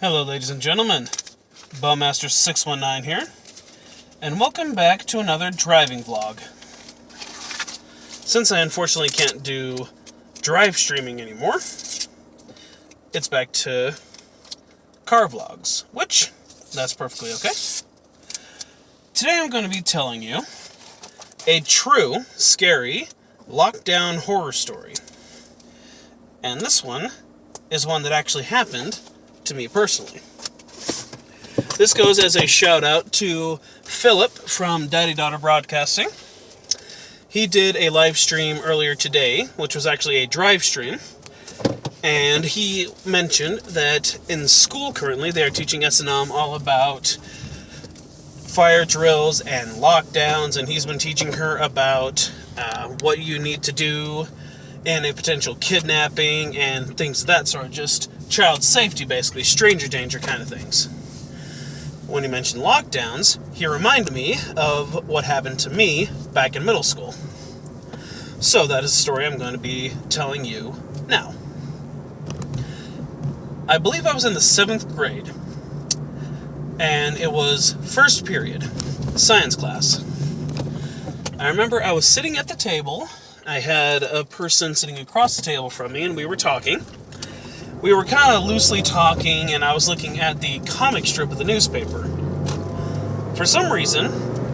Hello ladies and gentlemen, Bowmaster619 here, and welcome back to another driving vlog. Since I unfortunately can't do drive streaming anymore, it's back to car vlogs, which, that's perfectly okay. Today I'm going to be telling you a true, scary, lockdown horror story. And this one is one that actually happened to me personally. This goes as a shout out to Philip from Daddy Daughter Broadcasting. He did a live stream earlier today, which was actually a drive stream, and he mentioned that in school currently they are teaching S&M all about fire drills and lockdowns, and he's been teaching her about what you need to do in a potential kidnapping and things of that sort, just child safety basically, stranger danger kind of things. When he mentioned lockdowns, he reminded me of what happened to me back in middle school. So that is the story I'm going to be telling you now. I believe I was in the 7th grade, and it was first period, science class. I remember I was sitting at the table. I had a person sitting across the table from me, and we were talking. We were kind of loosely talking, and I was looking at the comic strip of the newspaper. For some reason,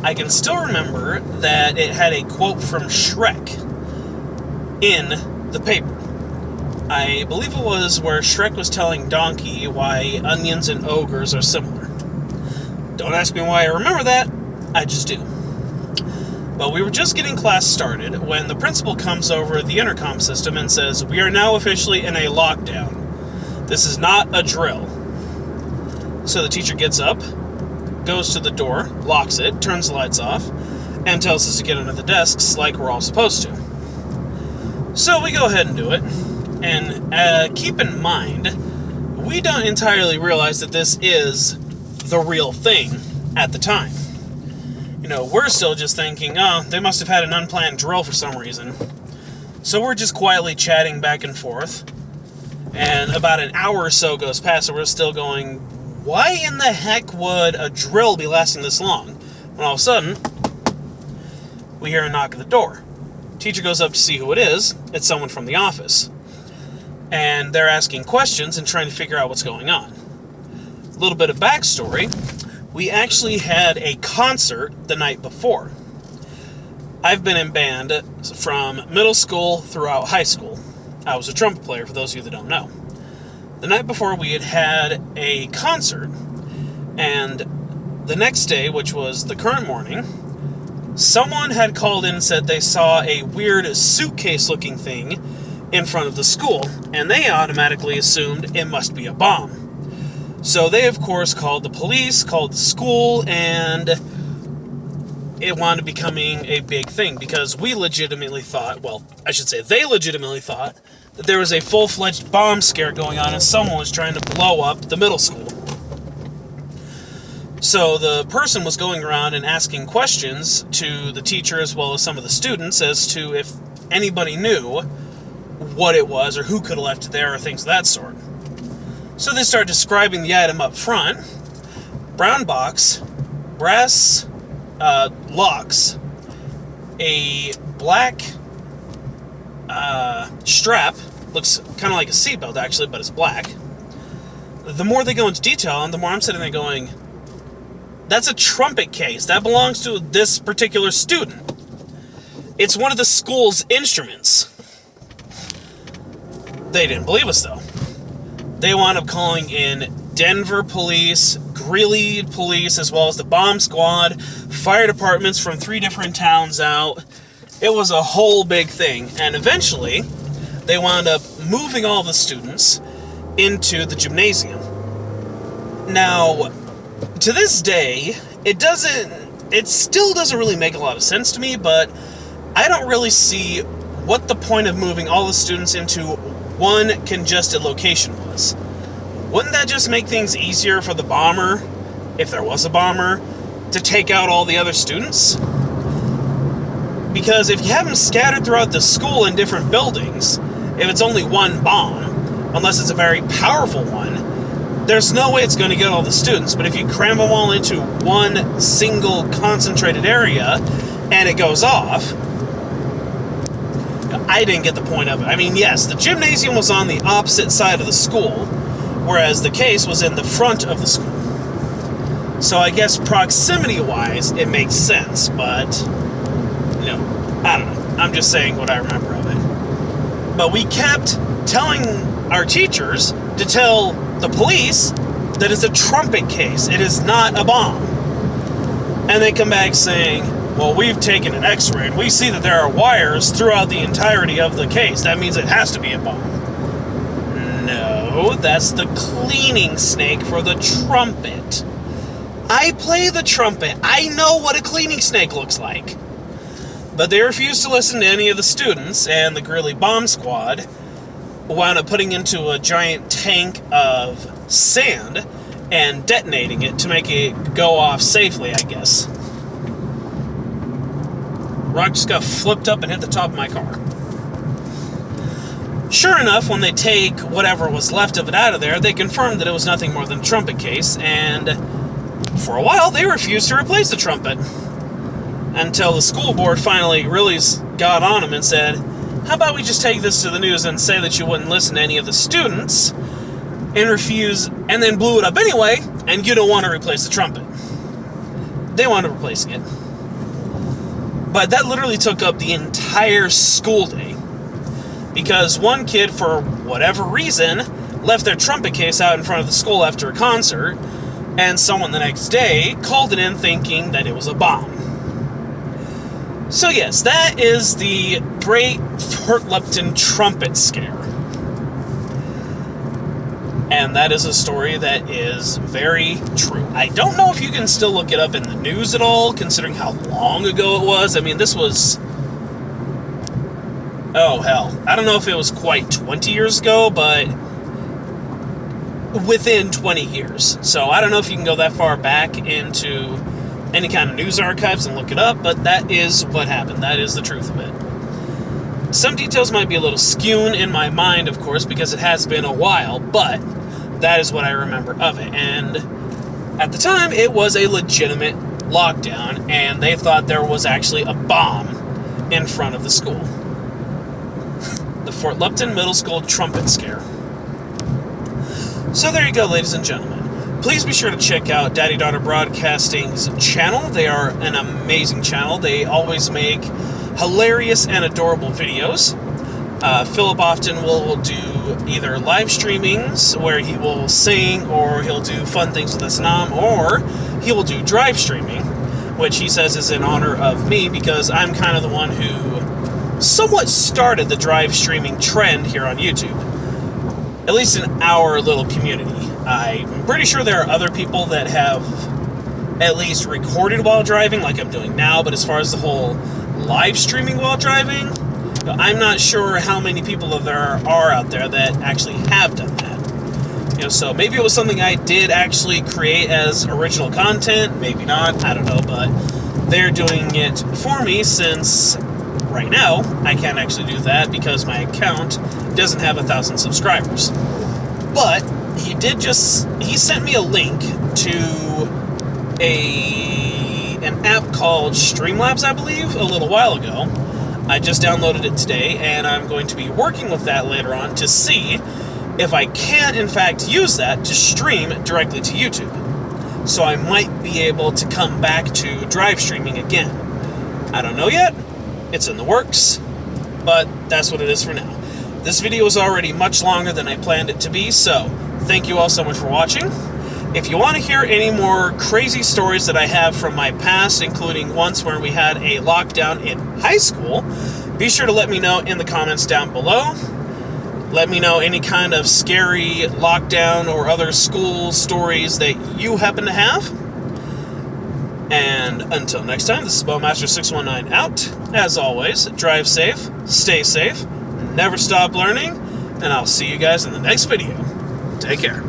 I can still remember that it had a quote from Shrek in the paper. I believe it was where Shrek was telling Donkey why onions and ogres are similar. Don't ask me why I remember that, I just do. But we were just getting class started when the principal comes over the intercom system and says, "We are now officially in a lockdown. This is not a drill." So the teacher gets up, goes to the door, locks it, turns the lights off, and tells us to get under the desks like we're all supposed to. So we go ahead and do it. And keep in mind, we don't entirely realize that this is the real thing at the time. You know, we're still just thinking, oh, they must have had an unplanned drill for some reason. So we're just quietly chatting back and forth. And about an hour or so goes past, and we're still going, why in the heck would a drill be lasting this long? When all of a sudden, we hear a knock at the door. Teacher goes up to see who it is. It's someone from the office. And they're asking questions and trying to figure out what's going on. A little bit of backstory. We actually had a concert the night before. I've been in band from middle school throughout high school. I was a trumpet player, for those of you that don't know. The night before, we had a concert, and the next day, which was the current morning, someone had called in and said they saw a weird suitcase-looking thing in front of the school, and they automatically assumed it must be a bomb. So they, of course, called the police, called the school, and it wound up becoming a big thing, because we legitimately thought, well, I should say they legitimately thought, that there was a full-fledged bomb scare going on and someone was trying to blow up the middle school. So the person was going around and asking questions to the teacher as well as some of the students as to if anybody knew what it was or who could have left it there or things of that sort. So they start describing the item up front. Brown box, brass locks, a black strap, looks kind of like a seatbelt actually, but it's black. The more they go into detail, and the more I'm sitting there going, that's a trumpet case. That belongs to this particular student. It's one of the school's instruments. They didn't believe us, though. They wound up calling in Denver police, Greeley police, as well as the bomb squad, fire departments from 3 different towns out. It was a whole big thing, and eventually they wound up moving all the students into the gymnasium. Now, to this day, it still doesn't really make a lot of sense to me, but I don't really see what the point of moving all the students into one congested location was. Wouldn't that just make things easier for the bomber, if there was a bomber, to take out all the other students? Because if you have them scattered throughout the school in different buildings, if it's only one bomb, unless it's a very powerful one, there's no way it's going to get all the students, but if you cram them all into one single concentrated area and it goes off, I didn't get the point of it. I mean, yes, the gymnasium was on the opposite side of the school, whereas the case was in the front of the school. So I guess proximity-wise, it makes sense, but, I don't know. I'm just saying what I remember of it. But we kept telling our teachers to tell the police that it's a trumpet case. It is not a bomb. And they come back saying, well, we've taken an x-ray and we see that there are wires throughout the entirety of the case. That means it has to be a bomb. No, that's the cleaning snake for the trumpet. I play the trumpet. I know what a cleaning snake looks like. But they refused to listen to any of the students, and the Grilly Bomb Squad wound up putting into a giant tank of sand and detonating it to make it go off safely, I guess. Rock just got flipped up and hit the top of my car. Sure enough, when they take whatever was left of it out of there, they confirmed that it was nothing more than a trumpet case, and for a while they refused to replace the trumpet. Until the school board finally really got on them and said, how about we just take this to the news and say that you wouldn't listen to any of the students and refuse, and then blew it up anyway, and you don't want to replace the trumpet. They wound up replacing it. But that literally took up the entire school day, because one kid, for whatever reason, left their trumpet case out in front of the school after a concert, and someone the next day called it in thinking that it was a bomb. So yes, that is the Great Fort Lupton Trumpet Scare. And that is a story that is very true. I don't know if you can still look it up in the news at all, considering how long ago it was. I mean, this was... oh, hell. I don't know if it was quite 20 years ago, but within 20 years. So I don't know if you can go that far back into any kind of news archives and look it up, but that is what happened. That is the truth of it. Some details might be a little skewed in my mind, of course, because it has been a while, but that is what I remember of it. And at the time, it was a legitimate lockdown, and they thought there was actually a bomb in front of the school. The Fort Lupton Middle School Trumpet Scare. So there you go, ladies and gentlemen. Please be sure to check out Daddy Daughter Broadcasting's channel. They are an amazing channel. They always make hilarious and adorable videos. Philip often will do either live streamings where he will sing, or he'll do fun things with his mom, or he will do drive streaming, which he says is in honor of me because I'm kind of the one who somewhat started the drive streaming trend here on YouTube. At least in our little community. I'm pretty sure there are other people that have at least recorded while driving, like I'm doing now, but as far as the whole live streaming while driving, I'm not sure how many people there are out there that actually have done that. So maybe it was something I did actually create as original content, maybe not, I don't know, but they're doing it for me since right now I can't actually do that because my account doesn't have 1,000 subscribers. But he sent me a link to an app called Streamlabs, I believe, a little while ago. I just downloaded it today, and I'm going to be working with that later on to see if I can, in fact, use that to stream directly to YouTube. So I might be able to come back to drive streaming again. I don't know yet. It's in the works, but that's what it is for now. This video is already much longer than I planned it to be, so thank you all so much for watching. If you want to hear any more crazy stories that I have from my past, including once where we had a lockdown in high school, be sure to let me know in the comments down below. Let me know any kind of scary lockdown or other school stories that you happen to have. And until next time, this is Bowmaster619 out. As always, drive safe, stay safe, never stop learning, and I'll see you guys in the next video. Take care.